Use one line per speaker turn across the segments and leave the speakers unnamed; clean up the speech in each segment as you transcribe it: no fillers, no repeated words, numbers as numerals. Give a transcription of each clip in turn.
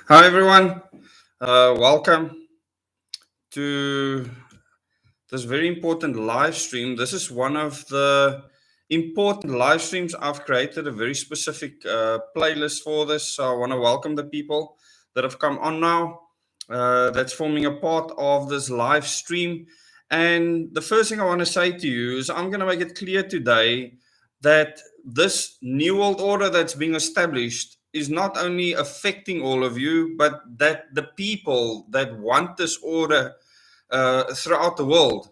Hi, everyone. Welcome to this very important live stream. This is one of the important live streams. I've created a very specific playlist for this. So I want to welcome the people that have come on now, that's forming a part of this live stream. And the first thing I want to say to you is I'm going to make it clear today that this new world order that's being established is not only affecting all of you, but that the people that want this order throughout the world,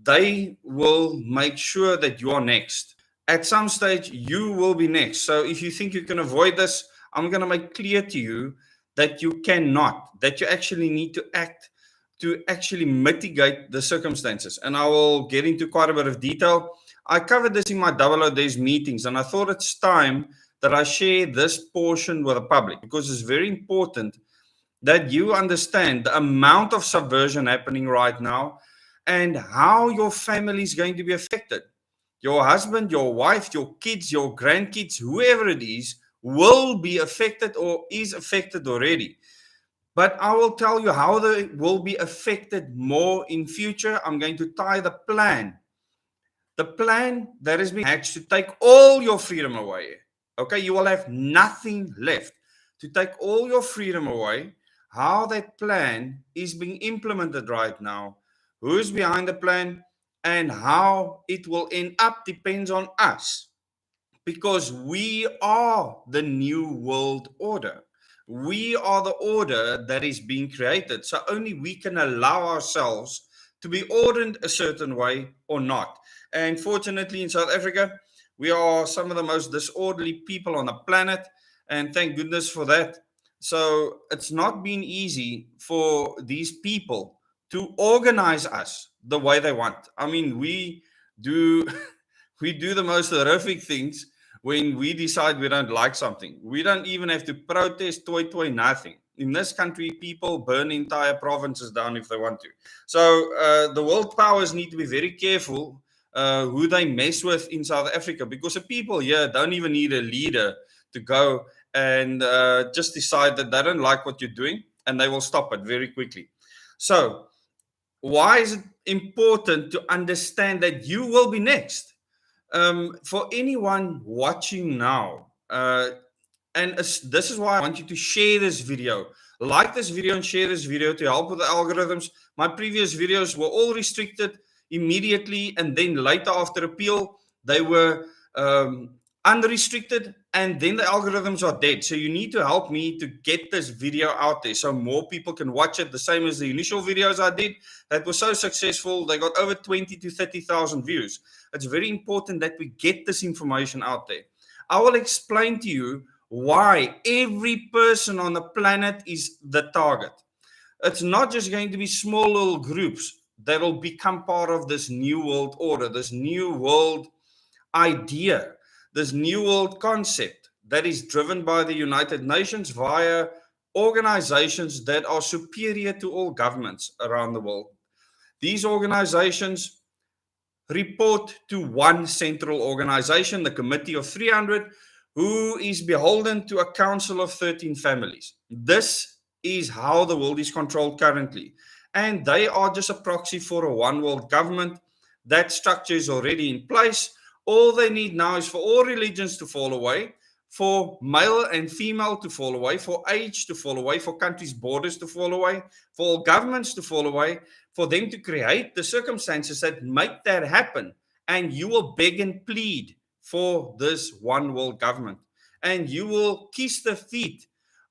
they will make sure that you are next. At some stage, you will be next. So if you think you can avoid this, I'm going to make clear to you that you cannot, that you actually need to act to actually mitigate the circumstances. And I will get into quite a bit of detail. I covered this in my double O days meetings, and I thought it's time that I share this portion with the public because it's very important that you understand the amount of subversion happening right now and how your family is going to be affected. Your husband, your wife, your kids, your grandkids, whoever it is, will be affected or is affected already. But I will tell you how they will be affected more in future. I'm going to tie the plan that has been hatched to take all your freedom away. Okay, you will have nothing left to take all your freedom away. How that plan is being implemented right now, who's behind the plan, and how it will end up depends on us because we are the new world order. We are the order that is being created. So only we can allow ourselves to be ordered a certain way or not. And fortunately, in South Africa, we are some of the most disorderly people on the planet. And thank goodness for that. So it's not been easy for these people to organize us the way they want. I mean, we do we do the most horrific things when we decide we don't like something. We don't even have to protest, nothing. In this country, people burn entire provinces down if they want to. So the world powers need to be very careful who they mess with in South Africa because the people here don't even need a leader to go and just decide that they don't like what you're doing and they will stop it very quickly. So, why is it important to understand that you will be next? For anyone watching now, and this is why I want you to share this video. Like this video and share this video to help with the algorithms. My previous videos were all restricted immediately, and then later, after appeal, they were unrestricted, and then the algorithms are dead. So you need to help me to get this video out there so more people can watch it, the same as the initial videos I did that were so successful. They got over 20 to 30,000 views. It's very important that we get this information out there. I will explain to you why every person on the planet is the target. It's not just going to be small little groups that will become part of this new world order, this new world idea, this new world concept that is driven by the United Nations via organizations that are superior to all governments around the world. These organizations report to one central organization, the Committee of 300, who is beholden to a council of 13 families. This is how the world is controlled currently. And they are just a proxy for a one world government. That structure is already in place. All they need now is for all religions to fall away, for male and female to fall away, for age to fall away, for countries' borders to fall away, for all governments to fall away, for them to create the circumstances that make that happen. And you will beg and plead for this one world government. And you will kiss the feet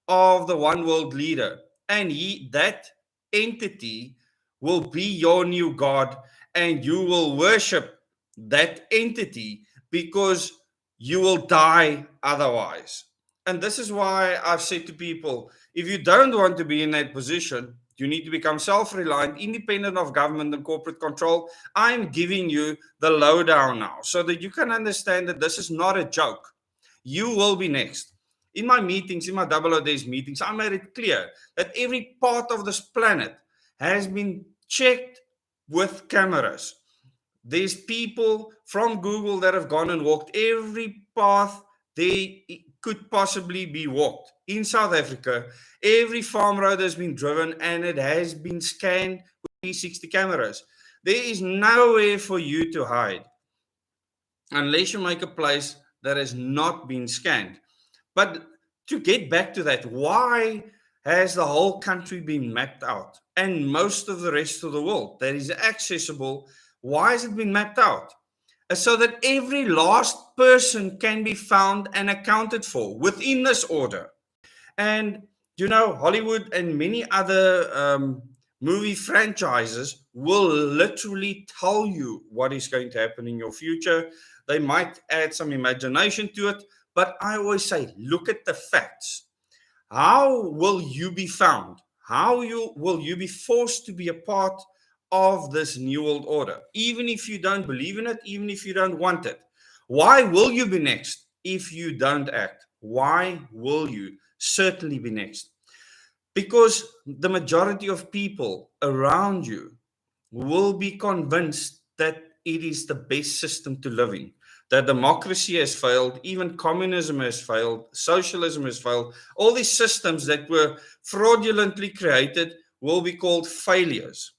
of the one world leader. And that entity will be your new God. And you will worship that entity because you will die otherwise. And this is why I've said to people, if you don't want to be in that position, you need to become self-reliant, independent of government and corporate control. I'm giving you the lowdown now so that you can understand that this is not a joke. You will be next. In my meetings, in my double O days meetings, I made it clear that every part of this planet has been checked with cameras. There's people from Google that have gone and walked every path. They could possibly be walked. In South Africa, every farm road has been driven and it has been scanned with 360 cameras. There is nowhere for you to hide unless you make a place that has not been scanned. But to get back to that, why has the whole country been mapped out and most of the rest of the world that is accessible? Why has it been mapped out? So that every last person can be found and accounted for within this order. And Hollywood and many other movie franchises will literally tell you what is going to happen in your future. They might add some imagination to it, but I always say, look at the facts. How will you be found? Will you be forced to be a part of this new world order, even if you don't believe in it, even if you don't want it? Why will you be next if you don't act? Why will you certainly be next? Because the majority of people around you will be convinced that it is the best system to live in. That democracy has failed, even communism has failed, socialism has failed. All these systems that were fraudulently created will be called failures.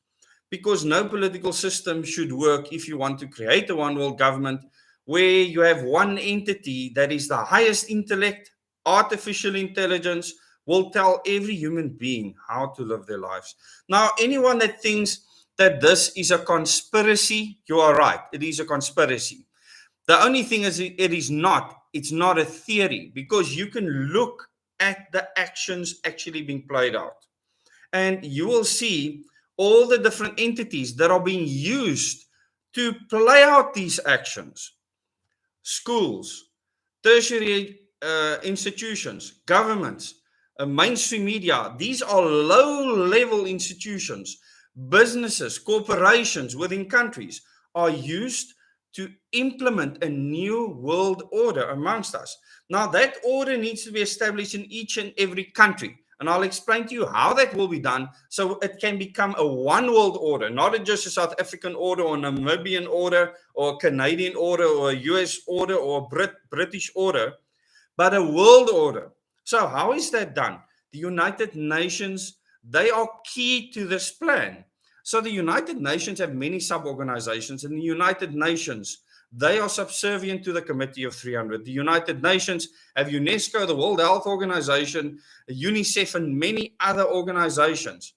Because no political system should work if you want to create a one world government where you have one entity that is the highest intellect, artificial intelligence, will tell every human being how to live their lives. Now, anyone that thinks that this is a conspiracy, you are right. It is a conspiracy. The only thing is, it's not a theory, because you can look at the actions actually being played out. And you will see all the different entities that are being used to play out these actions. Schools, tertiary institutions, governments, mainstream media. These are low-level institutions. Businesses, corporations within countries are used to implement a new world order amongst us. Now, that order needs to be established in each and every country. And I'll explain to you how that will be done so it can become a one world order, not just a South African order or Namibian order or a Canadian order or a US order or a British order, but a world order. So how is that done? The United Nations, they are key to this plan. So the United Nations have many sub-organizations, and the United Nations, they are subservient to the Committee of 300. The United Nations have UNESCO, the World Health Organization, UNICEF, and many other organizations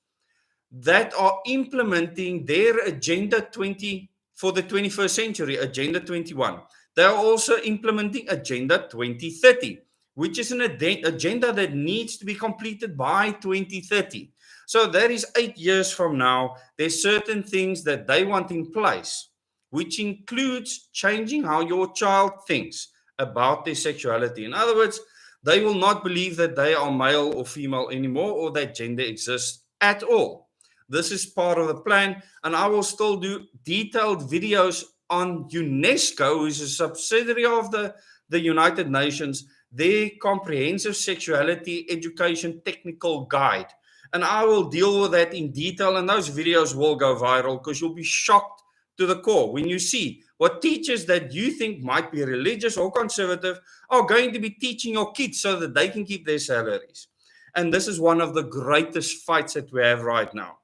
that are implementing their Agenda 20 for the 21st century, Agenda 21. They are also implementing Agenda 2030, which is an agenda that needs to be completed by 2030. So that is 8 years from now. There's certain things that they want in place, which includes changing how your child thinks about their sexuality. In other words, they will not believe that they are male or female anymore, or that gender exists at all. This is part of the plan, and I will still do detailed videos on UNESCO, who is a subsidiary of the United Nations, their comprehensive sexuality education technical guide. And I will deal with that in detail, and those videos will go viral because you'll be shocked to the core when you see what teachers that you think might be religious or conservative are going to be teaching your kids so that they can keep their salaries. And this is one of the greatest fights that we have right now.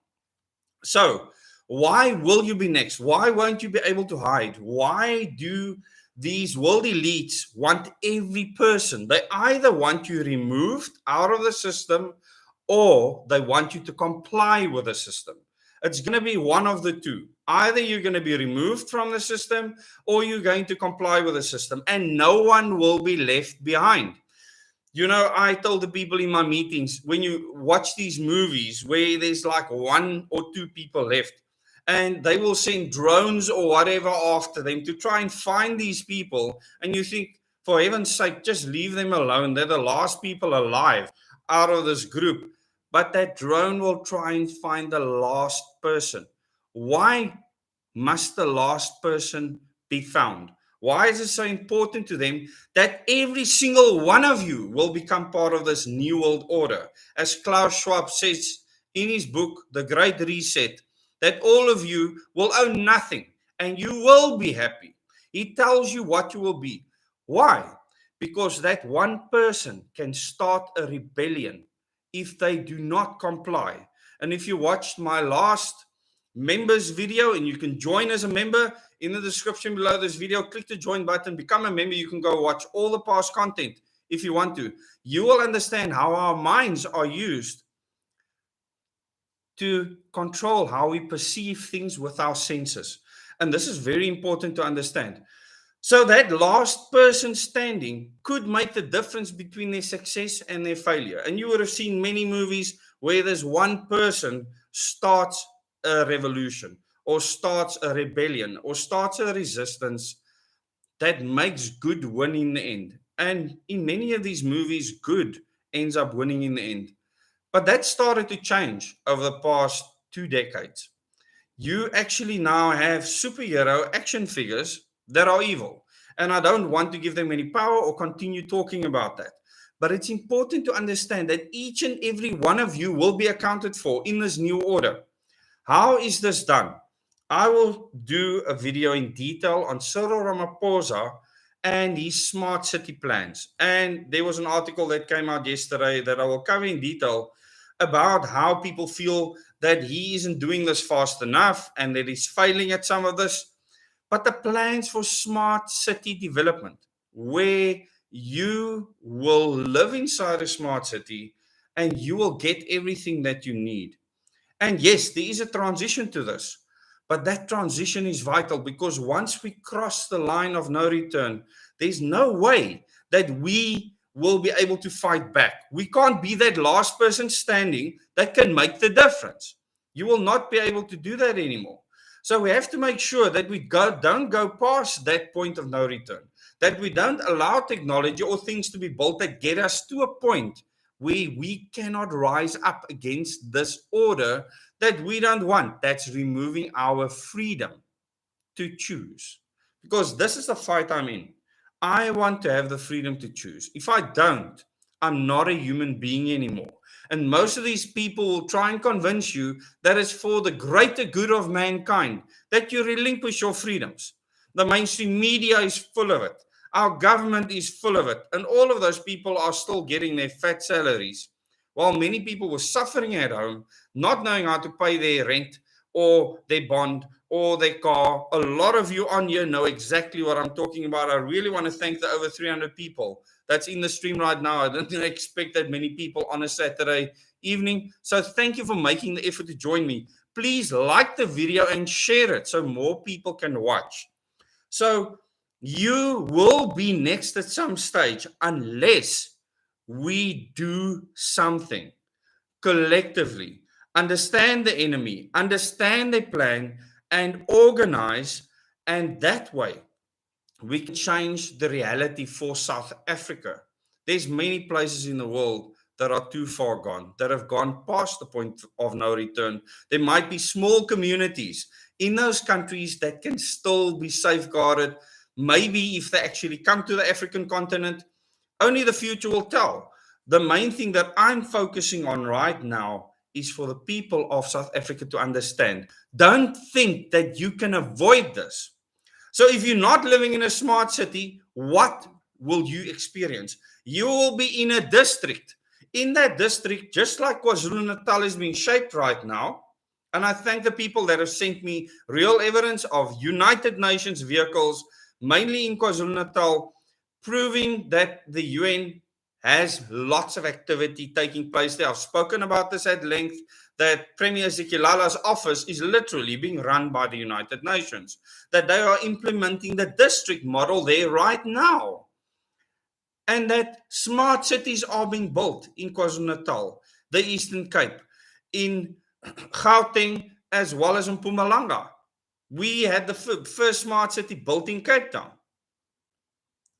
So why will you be next? Why won't you be able to hide? Why do these world elites want every person? They either want you removed out of the system, or they want you to comply with the system. It's going to be one of the two. Either you're going to be removed from the system, or you're going to comply with the system, and no one will be left behind. I told the people in my meetings, when you watch these movies where there's like one or two people left, and they will send drones or whatever after them to try and find these people, and you think, for heaven's sake, just leave them alone. They're the last people alive out of this group. But that drone will try and find the last person. Why must the last person be found? Why is it so important to them that every single one of you will become part of this new world order? As Klaus Schwab says in his book, The Great Reset, that all of you will own nothing and you will be happy. He tells you what you will be. Why? because that one person can start a rebellion if they do not comply. And if you watched my last members video, and you can join as a member in the description below this video, click the join button, become a member. You can go watch all the past content if you want to. You will understand how our minds are used to control how we perceive things with our senses. And this is very important to understand. So that last person standing could make the difference between their success and their failure. And you would have seen many movies where this one person starts a revolution or starts a rebellion or starts a resistance that makes good win in the end. And in many of these movies, good ends up winning in the end. But that started to change over the past 2 decades. You actually now have superhero action figures that are evil. And I don't want to give them any power or continue talking about that. But it's important to understand that each and every one of you will be accounted for in this new order. How is this done? I will do a video in detail on Cyril Ramaphosa and his smart city plans. And there was an article that came out yesterday that I will cover in detail about how people feel that he isn't doing this fast enough and that he's failing at some of this. But the plans for smart city development, where you will live inside a smart city and you will get everything that you need. And yes, there is a transition to this, but that transition is vital because once we cross the line of no return, there's no way that we will be able to fight back. We can't be that last person standing that can make the difference. You will not be able to do that anymore. So we have to make sure that we don't go past that point of no return, that we don't allow technology or things to be built that get us to a point where we cannot rise up against this order that we don't want. That's removing our freedom to choose. Because this is the fight I'm in. I want to have the freedom to choose. If I don't, I'm not a human being anymore. And most of these people will try and convince you that it's for the greater good of mankind that you relinquish your freedoms. The mainstream media is full of it. Our government is full of it. And all of those people are still getting their fat salaries, while many people were suffering at home, not knowing how to pay their rent or their bond or their car. A lot of you on here know exactly what I'm talking about. I really want to thank the over 300 people that's in the stream right now. I didn't expect that many people on a Saturday evening. So thank you for making the effort to join me. Please like the video and share it so more people can watch. So you will be next at some stage unless we do something collectively. Understand the enemy, understand their plan, and organize. And that way, we can change the reality for South Africa. There's many places in the world that are too far gone, that have gone past the point of no return. There might be small communities in those countries that can still be safeguarded. Maybe if they actually come to the African continent, only the future will tell. The main thing that I'm focusing on right now is for the people of South Africa to understand. Don't think that you can avoid this. So if you're not living in a smart city, what will you experience? You will be in a district. In that district, just like KwaZulu-Natal is being shaped right now, and I thank the people that have sent me real evidence of United Nations vehicles, mainly in KwaZulu-Natal, proving that the UN has lots of activity taking place there. I've spoken about this at length, that Premier Zikilala's office is literally being run by the United Nations, that they are implementing the district model there right now, and that smart cities are being built in KwaZulu-Natal, the Eastern Cape, in Gauteng, as well as in Mpumalanga. We had the first smart city built in Cape Town.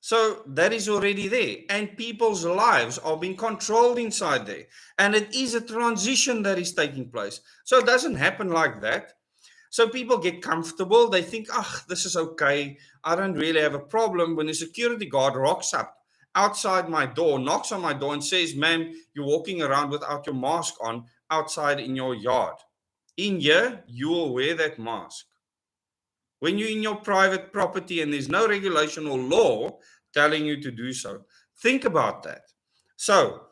So that is already there, and people's lives are being controlled inside there. And it is a transition that is taking place. So it doesn't happen like that. So people get comfortable. They think, this is okay. I don't really have a problem. When a security guard rocks up outside my door, knocks on my door and says, ma'am, you're walking around without your mask on outside in your yard. In here, you will wear that mask. When you're in your private property and there's no regulation or law telling you to do so. Think about that. So,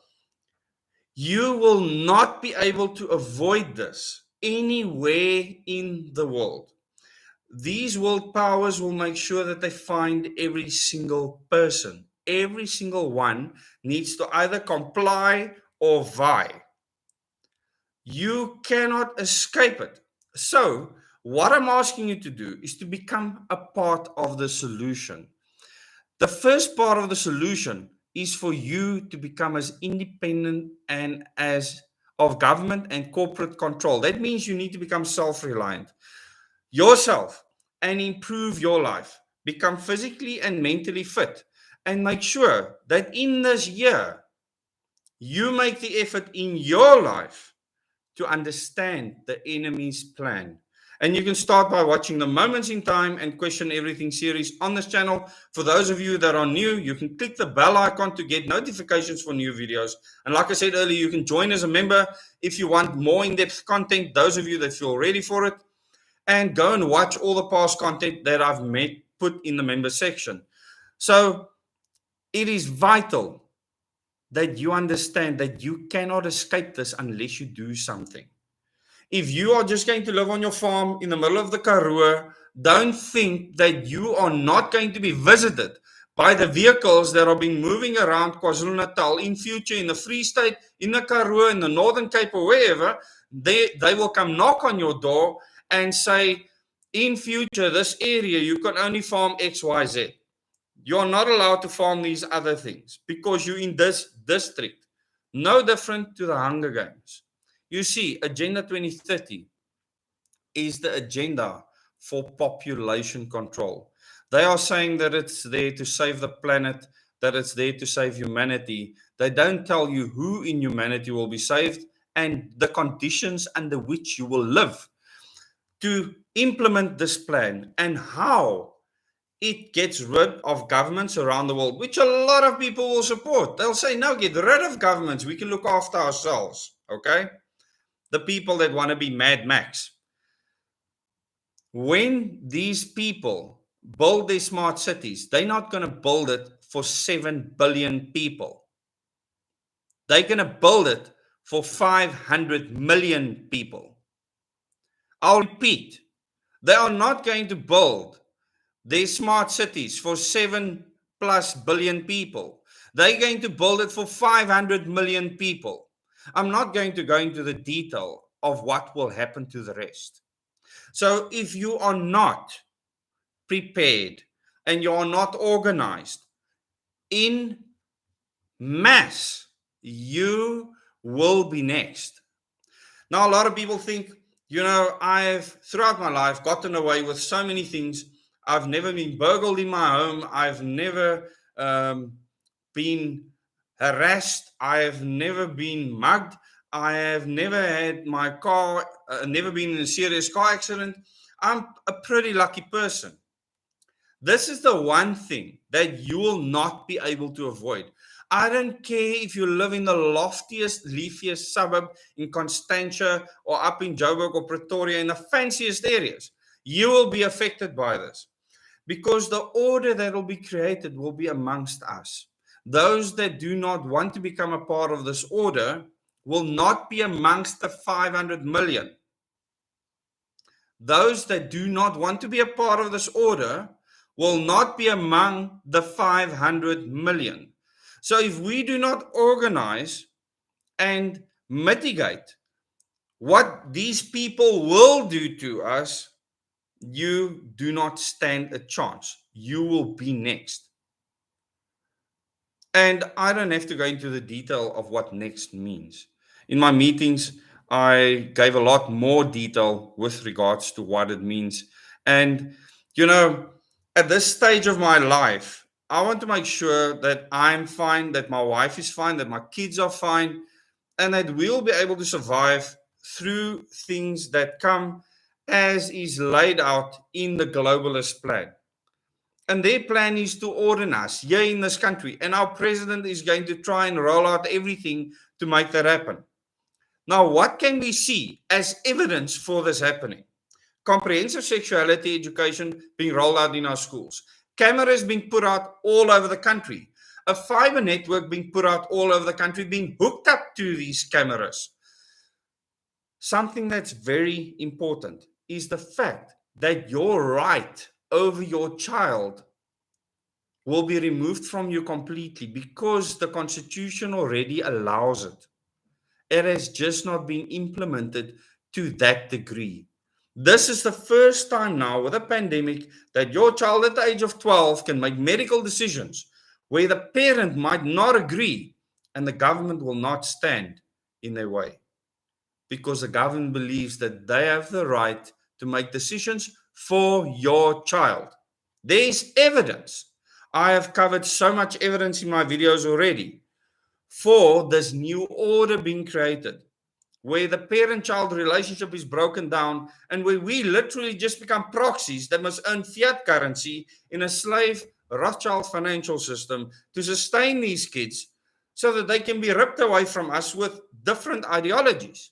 you will not be able to avoid this anywhere in the world. These world powers will make sure that they find every single person. Every single one needs to either comply or vie. You cannot escape it. So, what I'm asking you to do is to become a part of the solution. The first part of the solution is for you to become as independent and as of government and corporate control. That means you need to become self-reliant yourself and improve your life. Become physically and mentally fit and make sure that in this year you make the effort in your life to understand the enemy's plan. And you can start by watching the Moments in Time and Question Everything series on this channel. For those of you that are new, you can click the bell icon to get notifications for new videos. And like I said earlier, you can join as a member if you want more in-depth content, those of you that feel ready for it. And go and watch all the past content that I've put in the member section. So it is vital that you understand that you cannot escape this unless you do something. If you are just going to live on your farm in the middle of the Karoo, don't think that you are not going to be visited by the vehicles that are being moving around KwaZulu-Natal in future, in the Free State, in the Karoo, in the Northern Cape or wherever. They will come knock on your door and say, in future, this area, you can only farm X, Y, Z. You're not allowed to farm these other things because you're in this district. No different to the Hunger Games. You see, Agenda 2030 is the agenda for population control. They are saying that it's there to save the planet, that it's there to save humanity. They don't tell you who in humanity will be saved and the conditions under which you will live to implement this plan and how it gets rid of governments around the world, which a lot of people will support. They'll say, no, get rid of governments. We can look after ourselves. Okay? The people that want to be Mad Max. When these people build their smart cities, they're not going to build it for 7 billion people. They're going to build it for 500 million people. I'll repeat, they are not going to build their smart cities for 7+ billion people. They're going to build it for 500 million people. I'm not going to go into the detail of what will happen to the rest. So if you are not prepared and you are not organized in mass, you will be next. Now, a lot of people think, I've throughout my life gotten away with so many things. I've never been burgled in my home. I've never been harassed. I've never been mugged. I have never had my car, never been in a serious car accident. I'm a pretty lucky person. This is the one thing that you will not be able to avoid. I don't care if you live in the loftiest, leafiest suburb in Constantia or up in Joburg or Pretoria in the fanciest areas. You will be affected by this because the order that will be created will be amongst us. Those that do not want to become a part of this order will not be amongst the 500 million. Those that do not want to be a part of this order will not be among the 500 million. So if we do not organize and mitigate what these people will do to us, you do not stand a chance. You will be next. And I don't have to go into the detail of what next means. In my meetings, I gave a lot more detail with regards to what it means. And, at this stage of my life, I want to make sure that I'm fine, that my wife is fine, that my kids are fine, and that we'll be able to survive through things that come as is laid out in the globalist plan. And their plan is to order us here in this country. And our president is going to try and roll out everything to make that happen. Now, what can we see as evidence for this happening? Comprehensive sexuality education being rolled out in our schools. Cameras being put out all over the country. a fiber network being put out all over the country, being hooked up to these cameras. Something that's very important is the fact that your right over your child will be removed from you completely because the Constitution already allows it. It has just not been implemented to that degree. This is the first time now with a pandemic that your child at the age of 12 can make medical decisions where the parent might not agree and the government will not stand in their way, because the government believes that they have the right to make decisions for your child. There is evidence. I have covered so much evidence in my videos already for this new order being created, where the parent-child relationship is broken down and where we literally just become proxies that must earn fiat currency in a slave Rothschild financial system to sustain these kids so that they can be ripped away from us with different ideologies.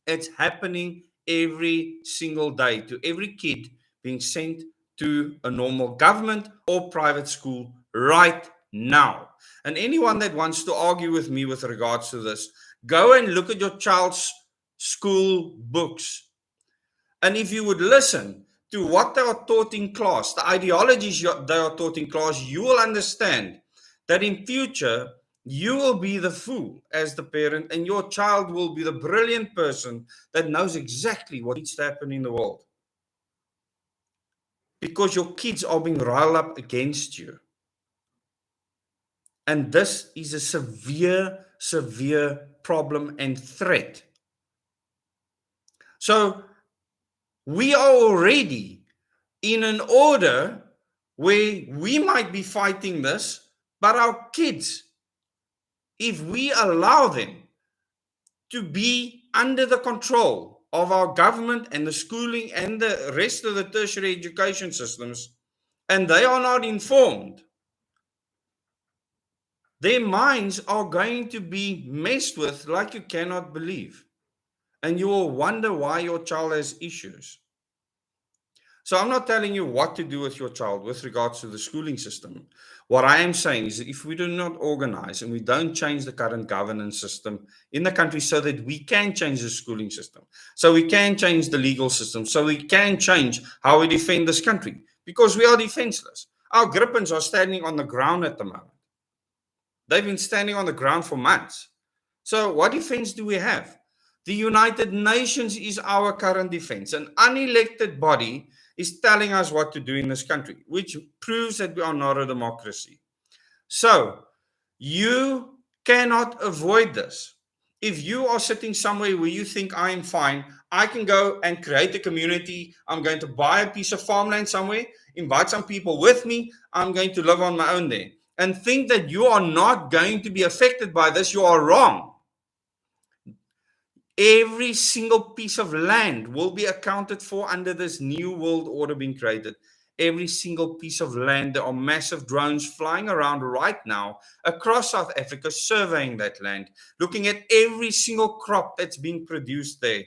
It's happening every single day to every kid being sent to a normal government or private school right now. And anyone that wants to argue with me with regards to this, go and look at your child's school books. And if you would listen to what they are taught in class, the ideologies they are taught in class, you will understand that in future, you will be the fool as the parent, and your child will be the brilliant person that knows exactly what needs to happen in the world. Because your kids are being riled up against you. And this is a severe, severe problem and threat. So we are already in an order where we might be fighting this, but our kids, if we allow them to be under the control of our government and the schooling and the rest of the tertiary education systems, and they are not informed, their minds are going to be messed with like you cannot believe. And you will wonder why your child has issues. So I'm not telling you what to do with your child with regards to the schooling system. What I am saying is that if we do not organize and we don't change the current governance system in the country so that we can change the schooling system, so we can change the legal system, so we can change how we defend this country, because we are defenseless. Our grippins are standing on the ground at the moment. They've been standing on the ground for months. So what defense do we have? The United Nations is our current defense. An unelected body is telling us what to do in this country, which proves that we are not a democracy. So you cannot avoid this. If you are sitting somewhere where you think I am fine, I can go and create a community. I'm going to buy a piece of farmland somewhere, invite some people with me. I'm going to live on my own there. And think that you are not going to be affected by this, you are wrong. Every single piece of land will be accounted for under this new world order being created. Every single piece of land. There are massive drones flying around right now across South Africa, surveying that land, looking at every single crop that's being produced there.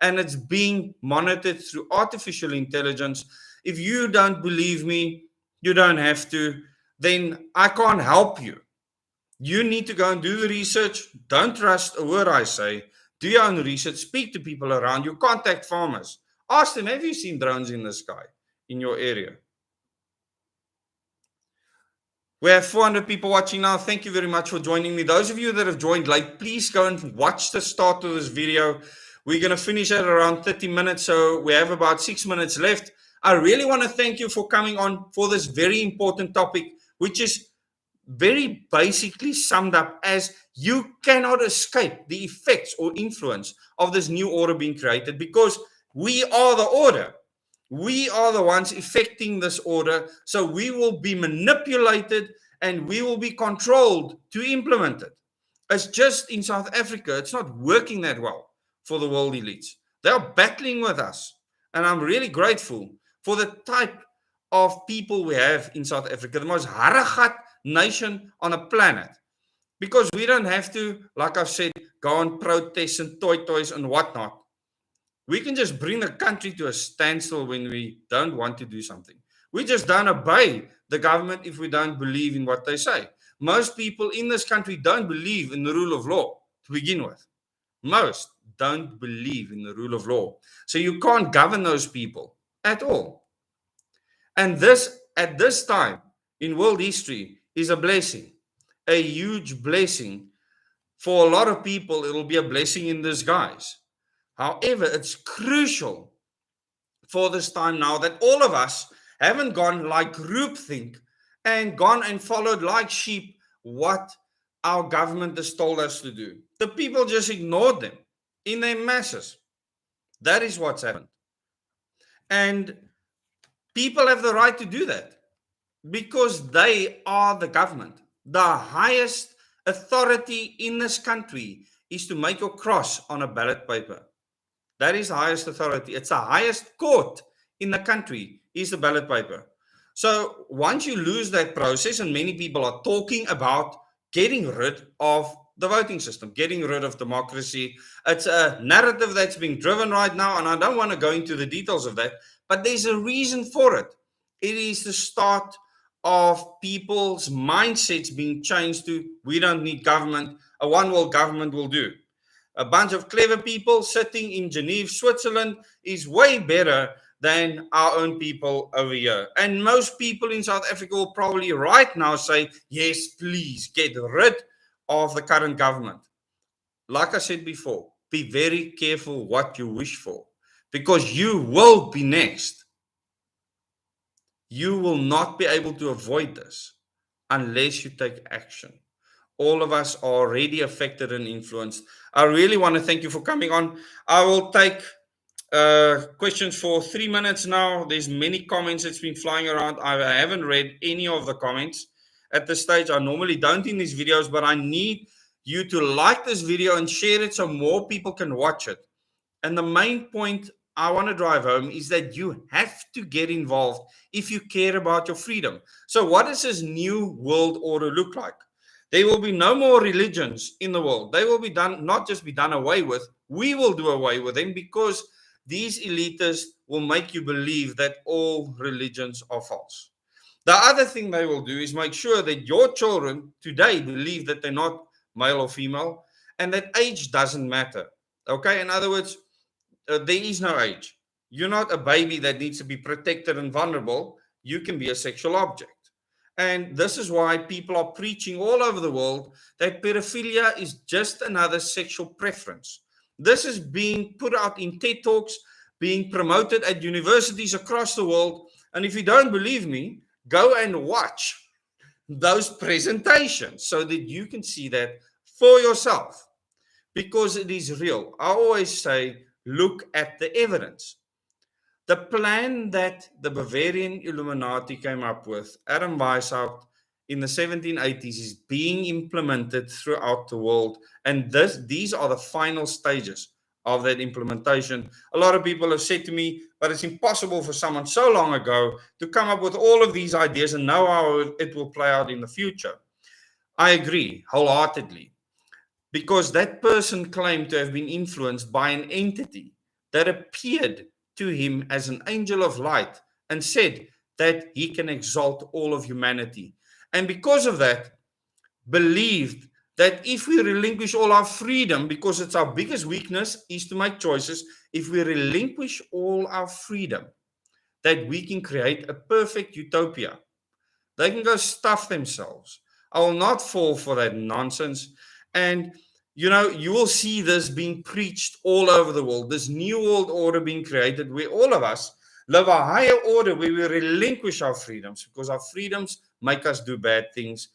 And it's being monitored through artificial intelligence. If you don't believe me, you don't have to, then I can't help you. You need to go and do the research. Don't trust a word I say. Do your own research, speak to people around you, contact farmers. Ask them, have you seen drones in the sky in your area? We have 400 people watching now. Thank you very much for joining me. Those of you that have joined late, please go and watch the start of this video. We're going to finish at around 30 minutes, so we have about 6 minutes left. I really want to thank you for coming on for this very important topic, which is very basically summed up as you cannot escape the effects or influence of this new order being created, because we are the order. We are the ones effecting this order, so we will be manipulated and we will be controlled to implement it. It's just in South Africa, it's not working that well for the world elites. They are battling with us, and I'm really grateful for the type of people we have in South Africa, the most haragat nation on a planet, because we don't have to, like I've said, go on protests and toys and whatnot. We can just bring the country to a standstill when we don't want to do something. We just don't obey the government if we don't believe in what they say. Most people in this country don't believe in the rule of law to begin with. Most don't believe in the rule of law. So you can't govern those people at all. And this, at this time in world history, is a blessing, a huge blessing. For a lot of people, it will be a blessing in disguise. However, it's crucial for this time now that all of us haven't gone like groupthink and gone and followed like sheep what our government has told us to do. The people just ignored them in their masses. That is what's happened. And people have the right to do that because they are the government. The highest authority in this country is to make your cross on a ballot paper. That is the highest authority. It's the highest court in the country is the ballot paper. So once you lose that process, and many people are talking about getting rid of the voting system, getting rid of democracy. It's a narrative that's being driven right now, and I don't want to go into the details of that, but there's a reason for it. It is the start of people's mindsets being changed to, we don't need government, a one world government will do. A bunch of clever people sitting in Geneva, Switzerland is way better than our own people over here. And most people in South Africa will probably right now say, yes, please get rid of the current government. Like I said before, be very careful what you wish for, because you will be next. You will not be able to avoid this unless you take action. All of us are already affected and influenced. I really want to thank you for coming on. I will take questions for 3 minutes now. There's many comments that's been flying around. I haven't read any of the comments at this stage. I normally don't in these videos, but I need you to like this video and share it so more people can watch it. And the main point I want to drive home is that you have to get involved if you care about your freedom. So what does this new world order look like? There will be no more religions in the world. They will be done, not just be done away with. We will do away with them because these elitists will make you believe that all religions are false. The other thing they will do is make sure that your children today believe that they're not male or female and that age doesn't matter. Okay, in other words, there is no age. You're not a baby that needs to be protected and vulnerable. You can be a sexual object. And this is why people are preaching all over the world that pedophilia is just another sexual preference. This is being put out in TED Talks, being promoted at universities across the world. And if you don't believe me, go and watch those presentations so that you can see that for yourself, because it is real. I always say, look at the evidence. The plan that the Bavarian Illuminati came up with, Adam Weishaupt, in the 1780s is being implemented throughout the world. And these are the final stages of that implementation. A lot of people have said to me, but it's impossible for someone so long ago to come up with all of these ideas and know how it will play out in the future. I agree wholeheartedly, because that person claimed to have been influenced by an entity that appeared to him as an angel of light and said that he can exalt all of humanity. And because of that, believed that if we relinquish all our freedom, because it's our biggest weakness is to make choices, if we relinquish all our freedom, that we can create a perfect utopia. They can go stuff themselves. I will not fall for that nonsense. And you will see this being preached all over the world, this new world order being created where all of us live a higher order where we relinquish our freedoms, because our freedoms make us do bad things.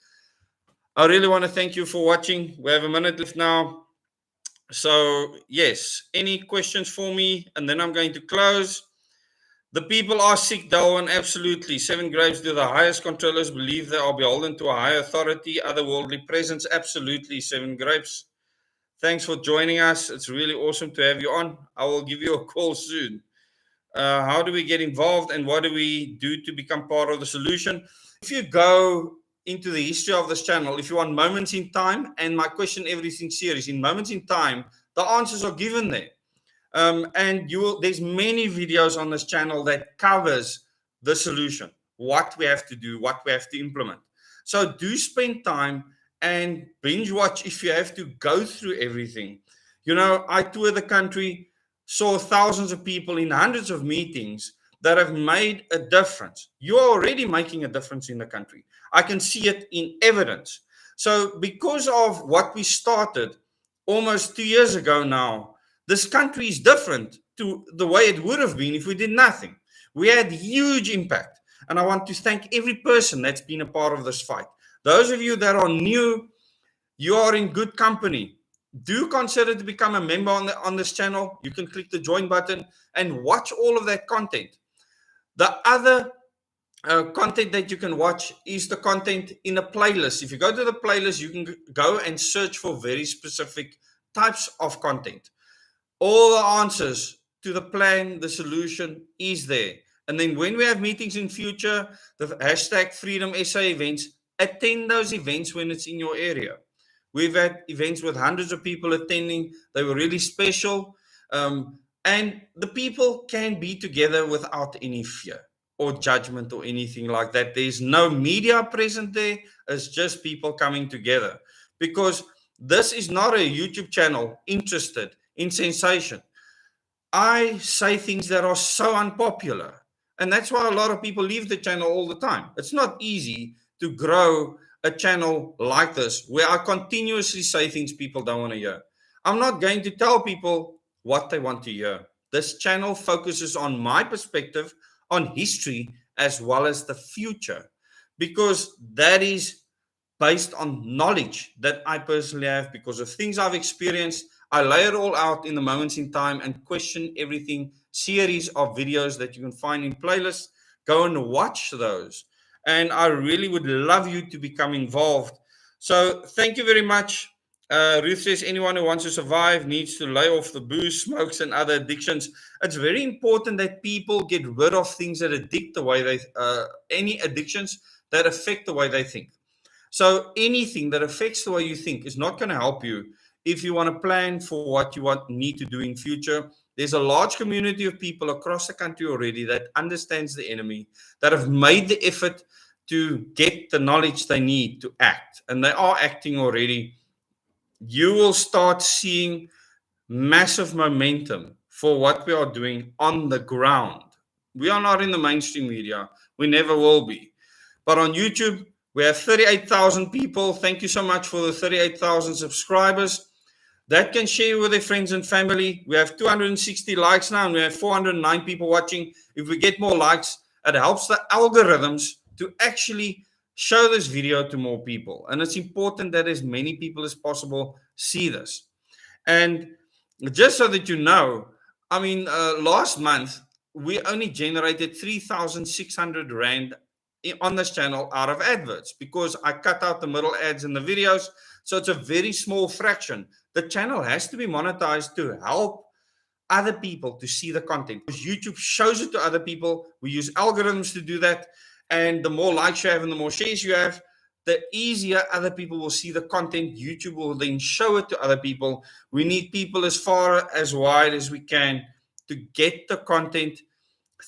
I really want to thank you for watching. We have a minute left now. So, yes, any questions for me? And then I'm going to close. The people are sick, Darwin, absolutely. 7 grapes, do the highest controllers believe they are beholden to a higher authority, otherworldly presence? Absolutely, 7 grapes. Thanks for joining us. It's really awesome to have you on. I will give you a call soon. How do we get involved and what do we do to become part of the solution? If you go into the history of this channel, if you want moments in time and my question everything series, in moments in time, the answers are given there. And there's many videos on this channel that covers the solution. what we have to do, what we have to implement. So do spend time and binge watch if you have to go through everything. I toured the country, saw thousands of people in hundreds of meetings that have made a difference. You are already making a difference in the country. I can see it in evidence. So because of what we started almost 2 years ago now, this country is different to the way it would have been if we did nothing. We had huge impact. And I want to thank every person that's been a part of this fight. Those of you that are new, you are in good company. Do consider to become a member on this channel. You can click the join button and watch all of that content. The other content that you can watch is the content in a playlist. If you go to the playlist, you can go and search for very specific types of content. All the answers to the plan, the solution is there. And then when we have meetings in future, the hashtag Freedom SA events, attend those events when it's in your area. We've had events with hundreds of people attending. They were really special. And the people can be together without any fear or judgment or anything like that. There's no media present there. It's just people coming together. Because this is not a YouTube channel interested in sensation. I say things that are so unpopular. And that's why a lot of people leave the channel all the time. It's not easy to grow a channel like this where I continuously say things people don't want to hear. I'm not going to tell people what they want to hear. This channel focuses on my perspective on history as well as the future, because that is based on knowledge that I personally have because of things I've experienced. I lay it all out in the moments in time and question everything. Series of videos that you can find in playlists. Go and watch those. And I really would love you to become involved. So thank you very much. Ruth says anyone who wants to survive needs to lay off the booze, smokes, and other addictions. It's very important that people get rid of things that addict the way they, any addictions that affect the way they think. So anything that affects the way you think is not going to help you if you want to plan for what you need to do in future. There's a large community of people across the country already that understands the enemy, that have made the effort to get the knowledge they need to act, and they are acting already. You will start seeing massive momentum for what we are doing on the ground. We are not in the mainstream media. We never will be. But on YouTube, we have 38,000 people. Thank you so much for the 38,000 subscribers that can share with their friends and family. We have 260 likes now, and we have 409 people watching. If we get more likes, it helps the algorithms to actually show this video to more people. And it's important that as many people as possible see this. And just so that you know, I mean, last month, we only generated 3,600 Rand on this channel out of adverts because I cut out the middle ads in the videos. So it's a very small fraction. The channel has to be monetized to help other people to see the content, because YouTube shows it to other people. We use algorithms to do that. And the more likes you have and the more shares you have, the easier other people will see the content. YouTube will then show it to other people. We need people as far as wide as we can to get the content,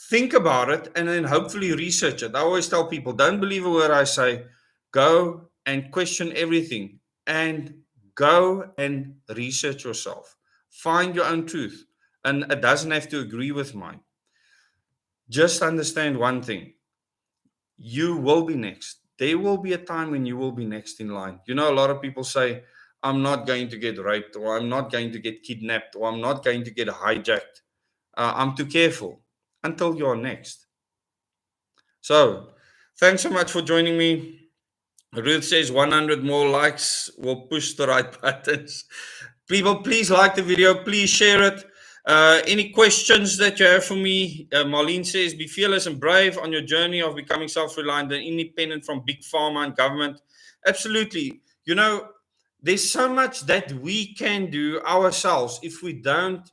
think about it, and then hopefully research it. I always tell people, don't believe a word I say. Go and question everything and go and research yourself. Find your own truth. And it doesn't have to agree with mine. Just understand one thing. You will be next. There will be a time when you will be next in line. You know, a lot of people say, I'm not going to get raped, or I'm not going to get kidnapped, or I'm not going to get hijacked. I'm too careful, until you're next. So thanks so much for joining me. Ruth says 100 more likes will push the right buttons. People, please like the video. Please share it. Any questions that you have for me? Marlene says, be fearless and brave on your journey of becoming self-reliant and independent from big pharma and government. Absolutely. You know, there's so much that we can do ourselves if we don't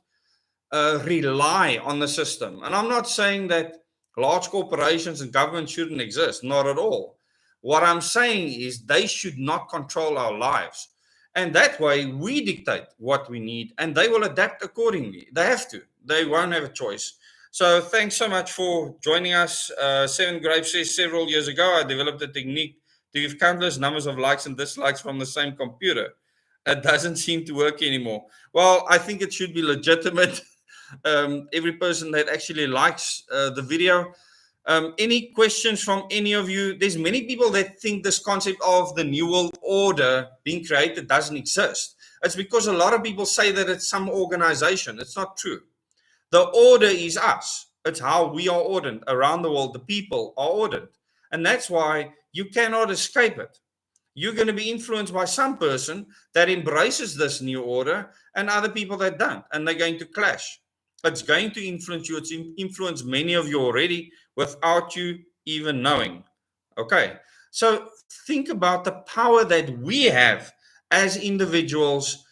rely on the system. And I'm not saying that large corporations and government shouldn't exist. Not at all. What I'm saying is they should not control our lives. And that way we dictate what we need, and they will adapt accordingly. They have to. They won't have a choice. So thanks so much for joining us. Seven Grapes says several years ago, I developed a technique to give countless numbers of likes and dislikes from the same computer. It doesn't seem to work anymore. Well, I think it should be legitimate. Every person that actually likes the video. Any questions from any of you? There's many people that think this concept of the New World Order being created doesn't exist. It's because a lot of people say that it's some organization. It's not true. The order is us. It's how we are ordered around the world. The people are ordered. And that's why you cannot escape it. You're going to be influenced by some person that embraces this new order and other people that don't. And they're going to clash. It's going to influence you. It's influenced many of you already without you even knowing. Okay. So think about the power that we have as individuals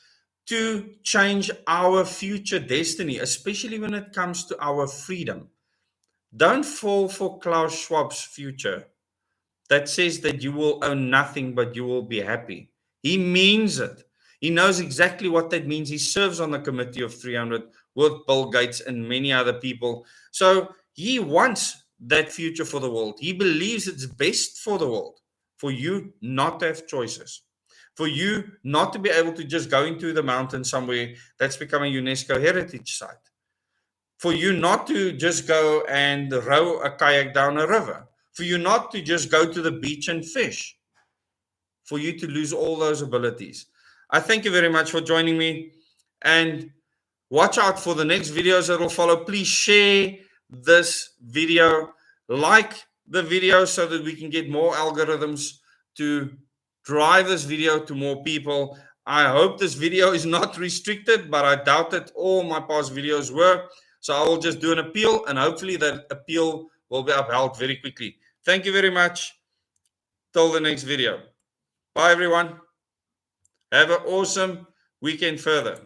to change our future destiny, especially when it comes to our freedom. Don't fall for Klaus Schwab's future that says that you will own nothing but you will be happy. He means it. He knows exactly what that means. He serves on the committee of 300 with Bill Gates and many other people. So he wants that future for the world. He believes it's best for the world, for you not to have choices, for you not to be able to just go into the mountain somewhere that's become a UNESCO heritage site, for you not to just go and row a kayak down a river, for you not to just go to the beach and fish, for you to lose all those abilities. I thank you very much for joining me, and watch out for the next videos that will follow. Please share this video, like the video so that we can get more algorithms to drive this video to more people. I hope this video is not restricted, but I doubt that all my past videos were. So I will just do an appeal, and hopefully that appeal will be upheld very quickly. Thank you very much. Till the next video. Bye, everyone. Have an awesome weekend further.